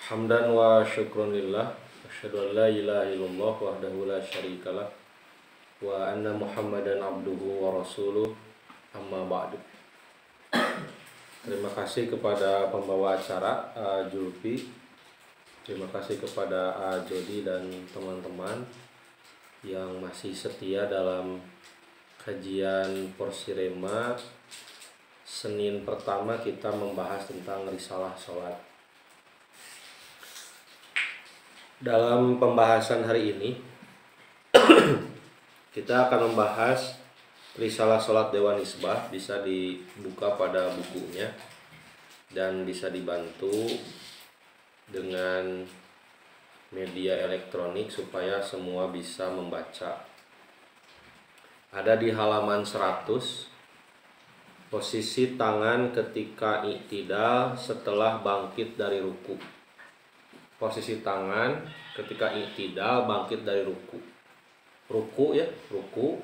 Hamdan wa syukronillah, asyhadu an la ilaha illallah wahdahu la syarikalah wa anna Muhammadan abduhu wa rasuluh, amma ba'du. Terima kasih kepada pembawa acara Julfi. Terima kasih kepada Jody dan teman-teman yang masih setia dalam kajian Porsi Rema. Senin pertama kita membahas tentang risalah sholat. Dalam pembahasan hari ini kita akan membahas risalah sholat Dewan Hisbah. Bisa dibuka pada bukunya dan bisa dibantu dengan media elektronik supaya semua bisa membaca. Ada di halaman 100. Posisi tangan ketika i'tidal setelah bangkit dari ruku. Posisi tangan ketika i'tidal bangkit dari ruku. Ruku ya, ruku.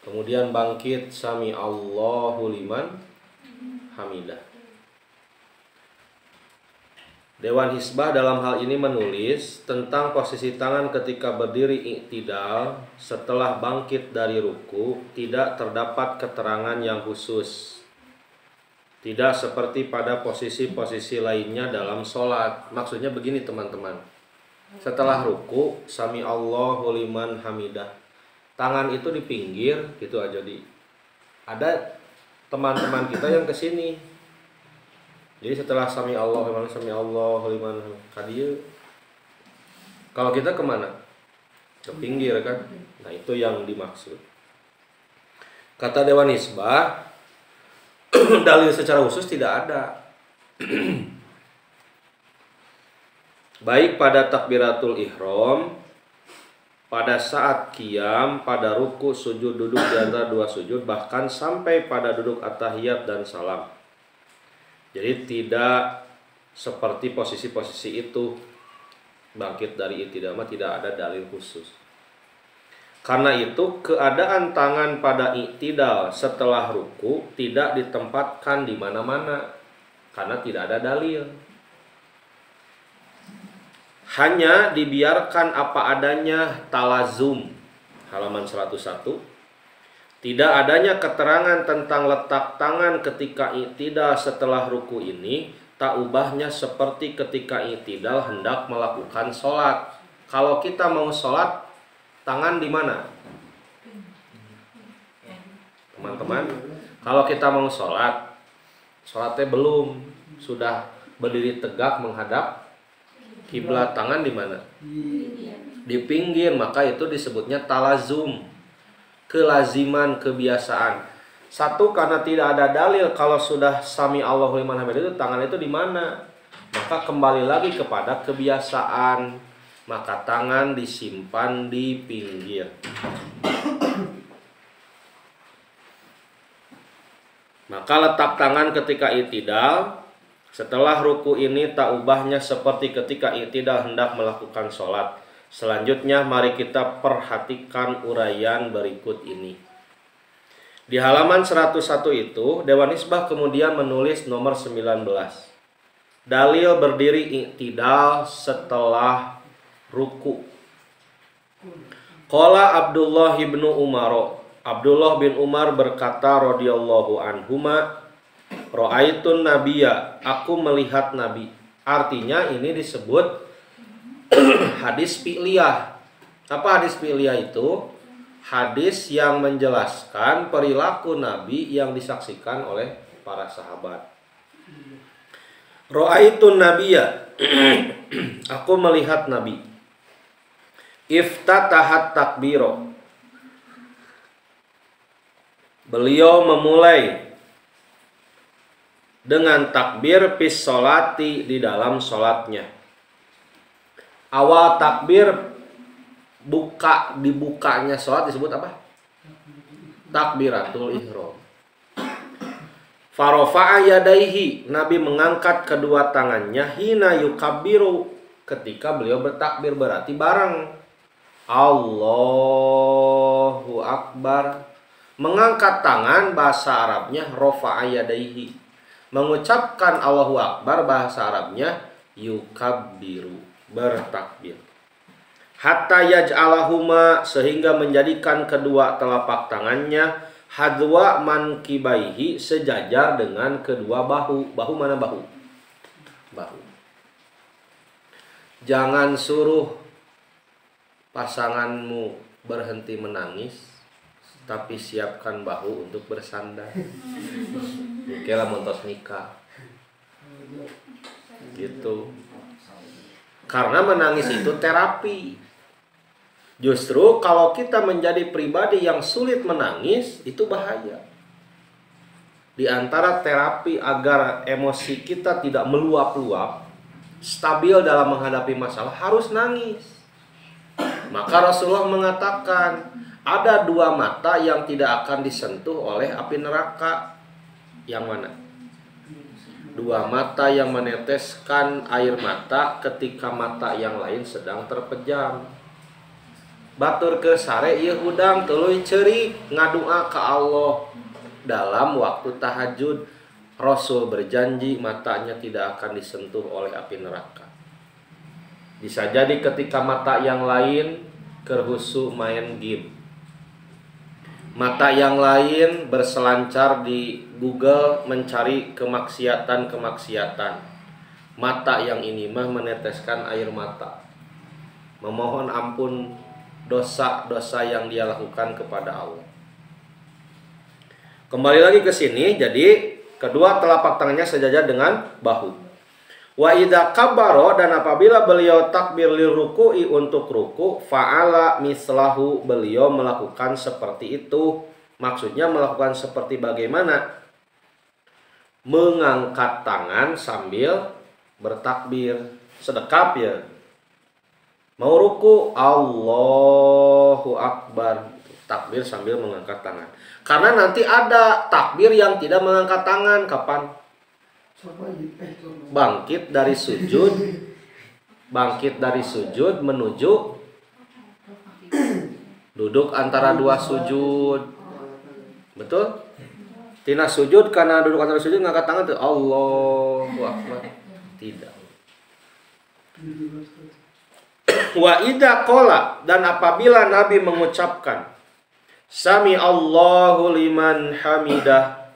Kemudian bangkit sami Allahu liman hamidah. Dewan Hisbah dalam hal ini menulis tentang posisi tangan ketika berdiri i'tidal setelah bangkit dari ruku tidak terdapat keterangan yang khusus. Tidak seperti pada posisi-posisi lainnya dalam sholat. Maksudnya begini teman-teman. Setelah ruku, sami Allahu liman hamidah. Tangan itu di pinggir, gitu aja ada teman-teman kita yang kesini. Jadi setelah sami Allahu liman hamidah. Kalau kita kemana? Ke pinggir kan? Nah itu yang dimaksud. Kata Dewan Hisbah, dalil secara khusus tidak ada. Baik pada takbiratul ihram, pada saat qiyam, pada ruku, sujud, duduk di antara dua sujud, bahkan sampai pada duduk at-tahiyat dan salam. Jadi tidak seperti posisi-posisi itu bangkit dari i'tidal, tidak ada dalil khusus. Karena itu keadaan tangan pada i'tidal setelah ruku tidak ditempatkan di mana-mana karena tidak ada dalil. Hanya dibiarkan apa adanya talazum. Halaman 101. Tidak adanya keterangan tentang letak tangan ketika i'tidal setelah ruku ini tak ubahnya seperti ketika i'tidal hendak melakukan sholat. Kalau kita mau sholat, tangan di mana? Teman-teman, kalau kita mau sholat, sholatnya belum, sudah berdiri tegak menghadap kiblat, tangan di mana? Di pinggir, maka itu disebutnya talazum, kelaziman, kebiasaan. Satu, karena tidak ada dalil kalau sudah sami Allahu liman hamidah itu tangan itu di mana? Maka kembali lagi kepada kebiasaan. Maka tangan disimpan di pinggir. Maka letak tangan ketika i'tidal setelah ruku ini tak ubahnya seperti ketika i'tidal hendak melakukan sholat. Selanjutnya mari kita perhatikan uraian berikut ini. Di halaman 101 itu Dewan Hisbah kemudian menulis nomor 19. Dalil berdiri i'tidal setelah ruku. Qala Abdullah bin Umar. Abdullah bin Umar berkata radhiyallahu anhuma, ra'aitun nabiyya, aku melihat nabi. Artinya ini disebut hadis fi'liyah. Apa hadis fi'liyah itu? Hadis yang menjelaskan perilaku nabi yang disaksikan oleh para sahabat. Ra'aitun nabiyya, aku melihat nabi. Iftatahat takbiro, beliau memulai dengan takbir fis sholati, di dalam sholatnya. Awal takbir dibukanya sholat disebut apa? Takbiratul ihram. Farofa'a yadaihi, Nabi mengangkat kedua tangannya hina yukabbiru, ketika beliau bertakbir, berarti bareng. Allahu Akbar. Mengangkat tangan bahasa Arabnya rofa'a yadaihi. Mengucapkan Allahu Akbar bahasa Arabnya yukabbiru, bertakbir. Hatta yaj'alahuma, sehingga menjadikan kedua telapak tangannya hadwa mankibaihi, sejajar dengan kedua bahu. Bahu mana bahu? Bahu. Jangan suruh pasanganmu berhenti menangis, tapi siapkan bahu untuk bersandar. Oke lah montos nikah. Gitu. Karena menangis itu terapi. Justru kalau kita menjadi pribadi yang sulit menangis, itu bahaya. Di antara terapi agar emosi kita tidak meluap-luap, stabil dalam menghadapi masalah, harus nangis. Maka Rasulullah mengatakan, ada dua mata yang tidak akan disentuh oleh api neraka. Yang mana? Dua mata yang meneteskan air mata ketika mata yang lain sedang terpejam. Batur ke sare ieu udang tuluy ceurik ngadua ka Allah. Dalam waktu tahajud, Rasul berjanji matanya tidak akan disentuh oleh api neraka. Bisa jadi ketika mata yang lain kerhusu main game, mata yang lain berselancar di Google mencari kemaksiatan, mata yang ini mah meneteskan air mata, memohon ampun dosa-dosa yang dia lakukan kepada Allah. Kembali lagi ke sini, jadi kedua telapak tangannya sejajar dengan bahu. Wa idza kabbaro, dan apabila beliau takbir lil ruku'i, untuk ruku, fa'ala mislahu, beliau melakukan seperti itu. Maksudnya melakukan seperti bagaimana? Mengangkat tangan sambil bertakbir. Sedekap ya. Mau ruku, Allahu Akbar, takbir sambil mengangkat tangan. Karena nanti ada takbir yang tidak mengangkat tangan. Kapan? Bangkit dari sujud, menuju duduk antara dua sujud. Betul? Tina sujud, karena duduk antara sujud ngangkat tangan tuh Allahu Akbar. Tidak. Wa idza qala, dan apabila Nabi mengucapkan Sami Allahu liman hamidah,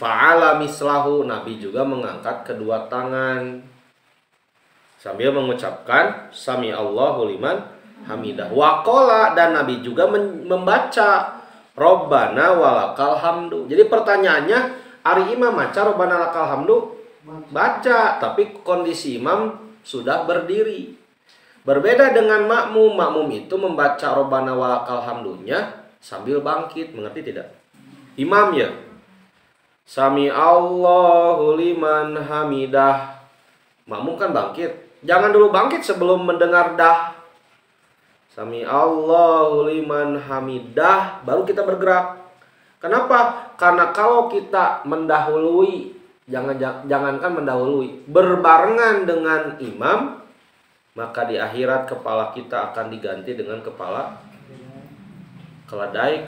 fa'ala mislahu, Nabi juga mengangkat kedua tangan sambil mengucapkan Sami Allahu liman hamidah. Wa qala, dan Nabi juga membaca Rabbana walakal hamdu. Jadi pertanyaannya, ari imam maca Rabbana lakal hamdu? Baca, tapi kondisi imam sudah berdiri. Berbeda dengan makmum. Makmum itu membaca Rabbana walakal hamdunya sambil bangkit. Mengerti tidak? Imam ya, Sami Allahu liman hamidah. Makmum kan bangkit. Jangan dulu bangkit sebelum mendengar dah. Sami Allahu liman hamidah, baru kita bergerak. Kenapa? Karena kalau kita mendahului, jangankan mendahului, berbarengan dengan imam, maka di akhirat kepala kita akan diganti dengan kepala keledai.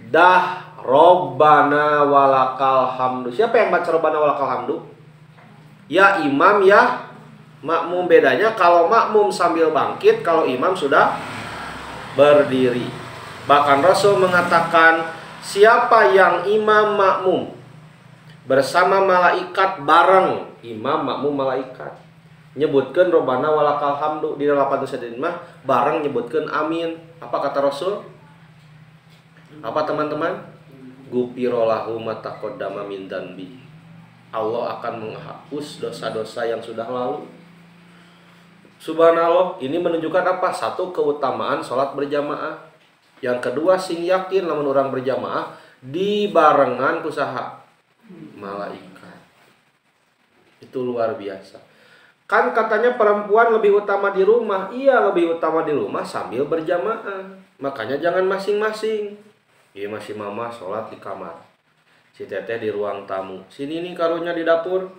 Dah Robbana walakal hamdu. Siapa yang baca Robbana walakal hamdu? Ya imam, ya makmum. Bedanya kalau makmum sambil bangkit, kalau imam sudah berdiri. Bahkan Rasul mengatakan, siapa yang imam makmum bersama malaikat, bareng imam makmum malaikat, nyebutkan Robbana walakal hamdu di dalam mah bareng nyebutkan amin. Apa kata Rasul? Apa teman-teman? Gupirolahu mataqaddama min dzanbi. Allah akan menghapus dosa-dosa yang sudah lalu. Subhanallah, ini menunjukkan apa? Satu, keutamaan sholat berjamaah. Yang kedua, sing yakin lamun orang berjamaah dibarengan kusaha malaikat. Itu luar biasa. Kan katanya perempuan lebih utama di rumah. Iya, lebih utama di rumah sambil berjamaah. Makanya jangan masing-masing. Iya, masih mama sholat di kamar, si teteh di ruang tamu, sini nih karunya di dapur,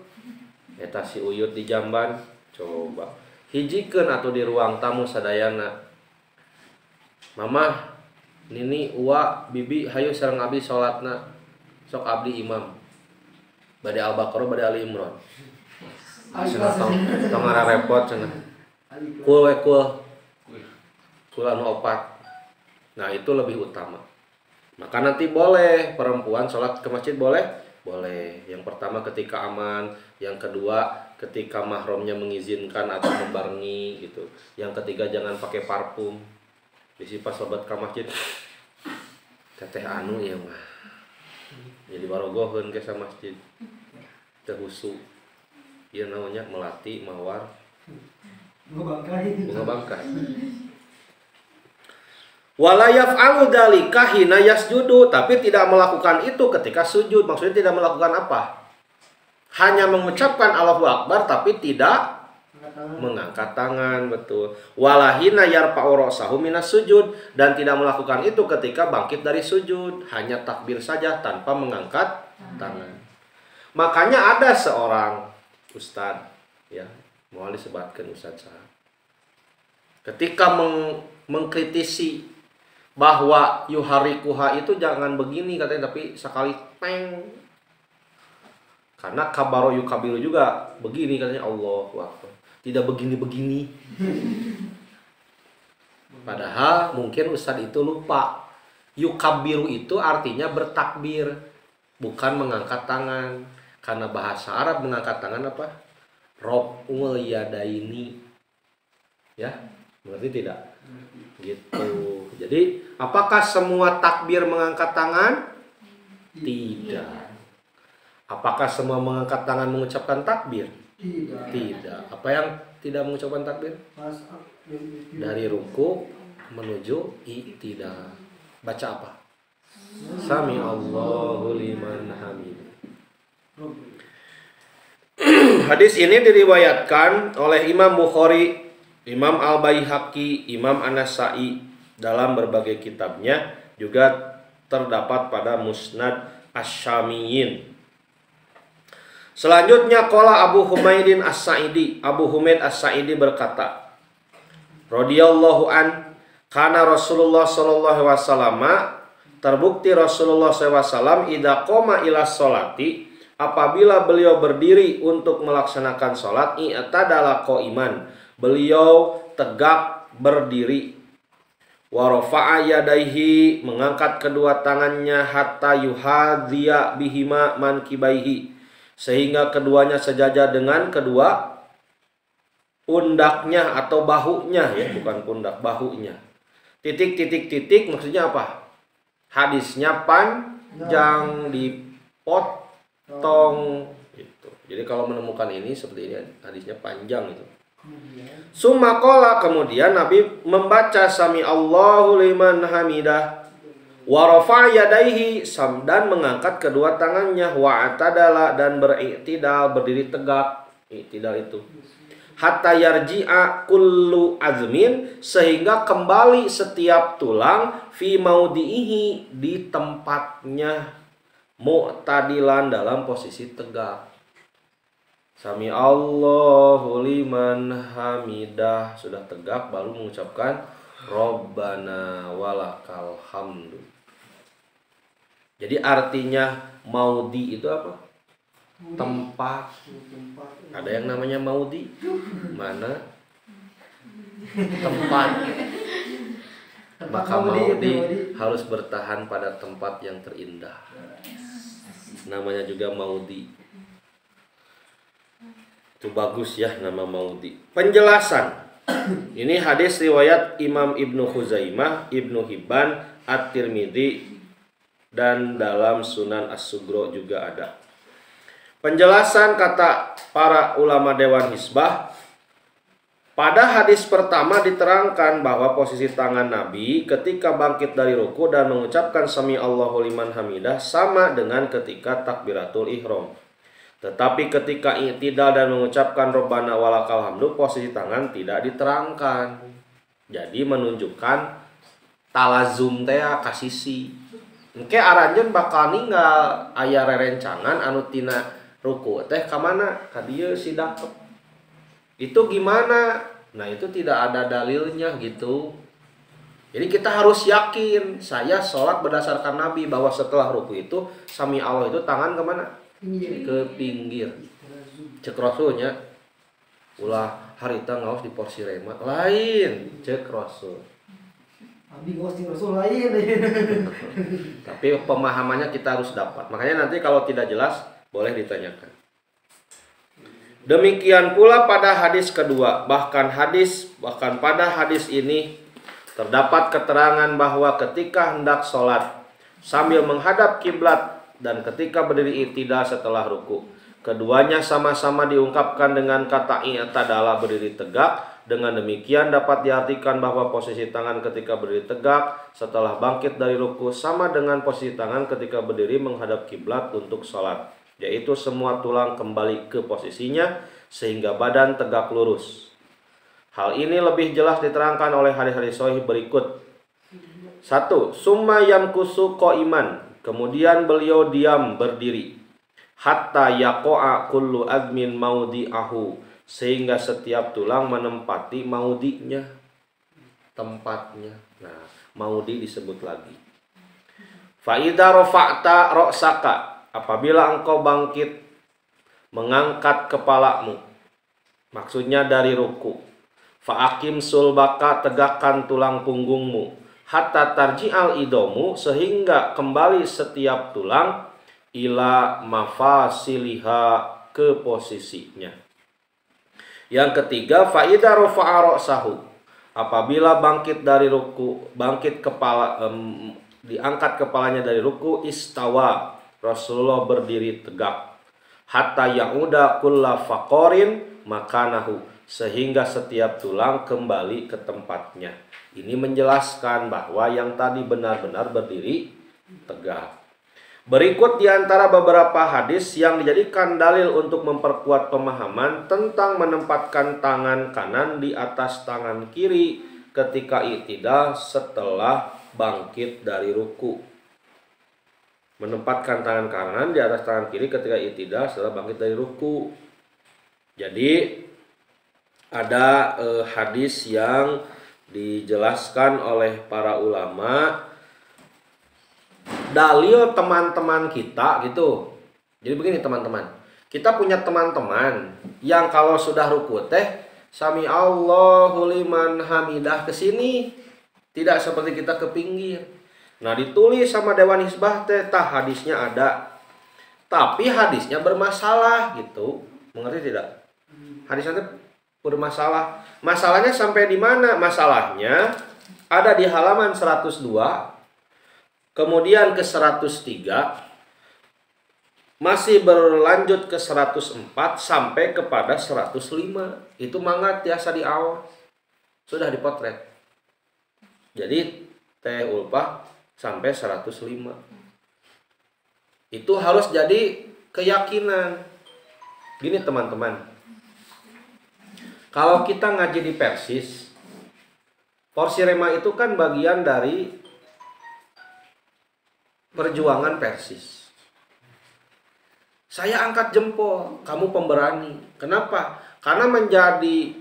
eta si uyut di jamban. Coba hijikeun atau di ruang tamu sadayana. Mama, nini, uwa, bibi, hayu sareng abdi sholatna, sok abdi imam. Bade Al-Baqarah, bade Ali Imran. Cenah tong repot cenah. Kul anu 4. Nah, itu lebih utama. Maka nanti boleh perempuan sholat ke masjid boleh? Boleh. Yang pertama ketika aman, yang kedua ketika mahramnya mengizinkan atau membarengi gitu. Yang ketiga jangan pakai parfum. Bisi pas sobat ke masjid teteh anu ya mah. Jadi barogoheun ke masjid. Teh husu. Ieu namanya melati, mawar. Bunga bangkai. Wala yaf'alu dzalika hina yasjudu, tapi tidak melakukan itu ketika sujud. Maksudnya tidak melakukan apa? Hanya mengucapkan Allahu Akbar tapi tidak mengangkat tangan, betul. Wala hina yarfa'u ra'sahu minas sujud, dan tidak melakukan itu ketika bangkit dari sujud, hanya takbir saja tanpa mengangkat tangan. Makanya ada seorang ustadz, ya, mau disebutkan ustadz saya. Ketika mengkritisi bahwa yuharikuha itu jangan begini katanya, tapi sekali peng. Karena kabaro yukabiru juga begini katanya, Allahu Akbar. Tidak begini-begini. Padahal mungkin ustadz itu lupa. Yukabiru itu artinya bertakbir, bukan mengangkat tangan. Karena bahasa Arab mengangkat tangan apa? Raf'ul yadaini. Ya, mengerti tidak? Gitu. Jadi apakah semua takbir mengangkat tangan? Tidak. Apakah semua mengangkat tangan mengucapkan takbir? Tidak. Apa yang tidak mengucapkan takbir? Dari ruku menuju i'tidal. Baca apa? Sami Allahu liman hamid. Hadis ini diriwayatkan oleh Imam Bukhari, Imam Al-Baihaqi, Imam An-Nasa'i dalam berbagai kitabnya, juga terdapat pada Musnad Asy-Syamiyyin. Selanjutnya qala Abu Humaidin As-Sa'idi, Abu Humaid As-Sa'idi berkata, radhiyallahu an, kana Rasulullah sallallahu alaihi wasallam, terbukti Rasulullah sallallahu alaihi wasallam idza qoma ila sholati, apabila beliau berdiri untuk melaksanakan salat, i'tadala qaiman, beliau tegak berdiri. Wa rafa'a yadaihi, mengangkat kedua tangannya, hatta yuhadhiya bihima mankibaihi, sehingga keduanya sejajar dengan kedua pundaknya atau bahunya, ya, bukan pundak, bahunya. Titik maksudnya apa? Hadisnya panjang, dipotong gitu. Jadi kalau menemukan ini seperti ini, hadisnya panjang itu. Summa qala, kemudian Nabi membaca Sami Allahu liman hamidah, wa rafa'a yadaihi, dan mengangkat kedua tangannya, wa atadala, dan beriktidal, berdiri tegak. Iktidal itu hatta yarji'a kullu azmin, sehingga kembali setiap tulang, fi maudihi, di tempatnya, mu'tadilan, dalam posisi tegak. Sami Allahu liman hamidah, sudah tegak baru mengucapkan Rabbana walakal hamdu. Jadi artinya maudi itu apa? Tempat. Ada yang namanya maudi? Mana? Tempat. Maka maudi harus bertahan pada tempat yang terindah. Namanya juga maudi. Itu bagus ya nama maudi. Penjelasan. Ini hadis riwayat Imam Ibnu Khuzaimah, Ibnu Hibban, At-Tirmidzi, dan dalam Sunan As-Sugro juga ada. Penjelasan kata para ulama Dewan Hizbah. Pada hadis pertama diterangkan bahwa posisi tangan Nabi ketika bangkit dari ruku dan mengucapkan Sami Allahu liman hamidah sama dengan ketika takbiratul ihram. Tetapi ketika i'tidal dan mengucapkan Rabbana walakal hamdu, posisi tangan tidak diterangkan. Jadi menunjukkan talazum teh kasisi. Engke aranjeun bakal ninggal aya rerencangan anu tina ruku teh ka mana? Ka dieu si dakep. Itu gimana? Nah, itu tidak ada dalilnya gitu. Jadi kita harus yakin, saya sholat berdasarkan Nabi, bahwa setelah ruku itu Sami Allah itu tangan kemana? ke pinggir. Cek Rasulnya ulah harita ngaos di porsi rema lain cek Rasul. Abi ngaos di Rasul lain. Tapi pemahamannya kita harus dapat. Makanya nanti kalau tidak jelas boleh ditanyakan. Demikian pula pada hadis kedua, bahkan pada hadis ini terdapat keterangan bahwa ketika hendak sholat sambil menghadap kiblat dan ketika berdiri i'tidal setelah ruku, keduanya sama-sama diungkapkan dengan kata i'tadala berdiri tegak. Dengan demikian dapat diartikan bahwa posisi tangan ketika berdiri tegak setelah bangkit dari ruku sama dengan posisi tangan ketika berdiri menghadap kiblat untuk sholat, yaitu semua tulang kembali ke posisinya sehingga badan tegak lurus. Hal ini lebih jelas diterangkan oleh hadis-hadis sahih berikut. 1. Summa yamkusu qaiman, kemudian beliau diam berdiri. Hatta yaqa'a kullu admin maudi'ahu, sehingga setiap tulang menempati maudinya, tempatnya. Nah, maudi disebut lagi. Fa idza rafa'ta ra'saka, apabila engkau bangkit mengangkat kepalamu, maksudnya dari ruku. Fa'akim sulbaka, tegakkan tulang punggungmu. Hatta tarji'al idomu, sehingga kembali setiap tulang ila mafasiliha, ke posisinya. Yang ketiga, fa'idha rafa'a ra'sahu, apabila bangkit dari ruku, diangkat kepalanya dari ruku, istawa, Rasulullah berdiri tegak. Hatta ya'uda kulla faqorin makanahu, sehingga setiap tulang kembali ke tempatnya. Ini menjelaskan bahwa yang tadi benar-benar berdiri tegak. Berikut diantara beberapa hadis yang dijadikan dalil untuk memperkuat pemahaman tentang menempatkan tangan kanan di atas tangan kiri ketika i'tidal setelah bangkit dari ruku. Menempatkan tangan kanan di atas tangan kiri ketika i'tidal setelah bangkit dari ruku. Jadi ada hadis yang dijelaskan oleh para ulama, dalil teman-teman kita gitu. Jadi begini teman-teman, kita punya teman-teman yang kalau sudah ruku teh sami Allahu liman hamidah ke sini, tidak seperti kita ke pinggir. Nah, ditulis sama Dewan Hizbah teh tah hadisnya ada, tapi hadisnya bermasalah gitu. Mengerti tidak? Hadisnya bermasalah. Masalahnya sampai di mana? Masalahnya ada di halaman 102, kemudian ke 103, masih berlanjut ke 104 sampai kepada 105. Itu mangat biasa di awal sudah dipotret. Jadi teh ulpah sampai 105. Itu harus jadi keyakinan. Gini teman-teman, kalau kita ngaji di Persis, porsi rema itu kan bagian dari perjuangan Persis. Saya angkat jempol, kamu pemberani. Kenapa? Karena menjadi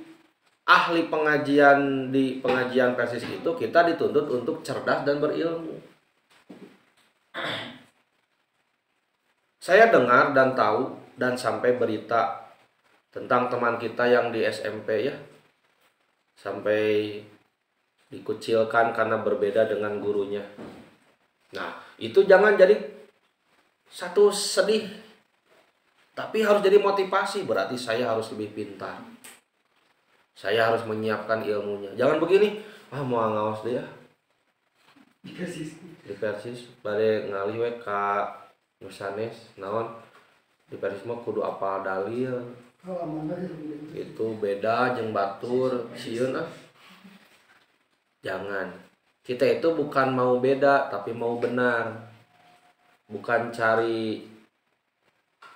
ahli pengajian di pengajian Persis itu kita dituntut untuk cerdas dan berilmu. Saya dengar dan tahu dan sampai berita tentang teman kita yang di SMP ya, sampai dikucilkan karena berbeda dengan gurunya. Nah, itu jangan jadi satu sedih, tapi harus jadi motivasi. Berarti saya harus lebih pintar, saya harus menyiapkan ilmunya. Jangan begini, mau ngawas deh ya di Persis bade ngalih we ka nusanes naon di Persis mah kudu apa dalil. Itu beda jeung batur sieun ah. Jangan. Kita itu bukan mau beda tapi mau benar. Bukan cari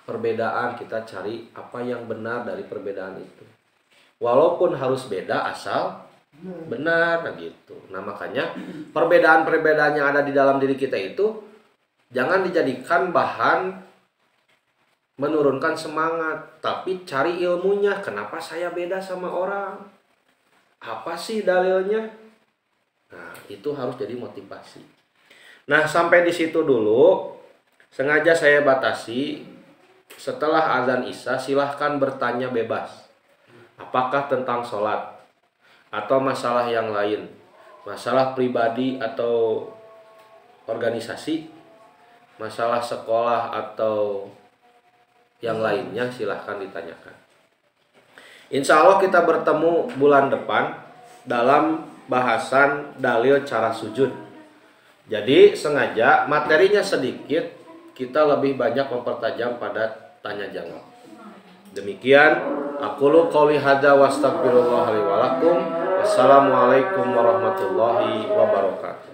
perbedaan, kita cari apa yang benar dari perbedaan itu. Walaupun harus beda asal benar, nah gitu. Nah makanya perbedaan-perbedaan yang ada di dalam diri kita itu jangan dijadikan bahan menurunkan semangat, tapi cari ilmunya. Kenapa saya beda sama orang? Apa sih dalilnya? Nah, itu harus jadi motivasi. Nah, sampai di situ dulu. Sengaja saya batasi setelah azan Isya silahkan bertanya bebas. Apakah tentang sholat atau masalah yang lain, masalah pribadi atau organisasi, masalah sekolah atau yang lainnya, silahkan ditanyakan. Insya Allah kita bertemu bulan depan dalam bahasan dalil cara sujud. Jadi sengaja materinya sedikit, kita lebih banyak mempertajam pada tanya jawab. Demikian, aqulu qouli hadza wa astaghfirullah li wa lakum. Wassalamualaikum warahmatullahi wabarakatuh.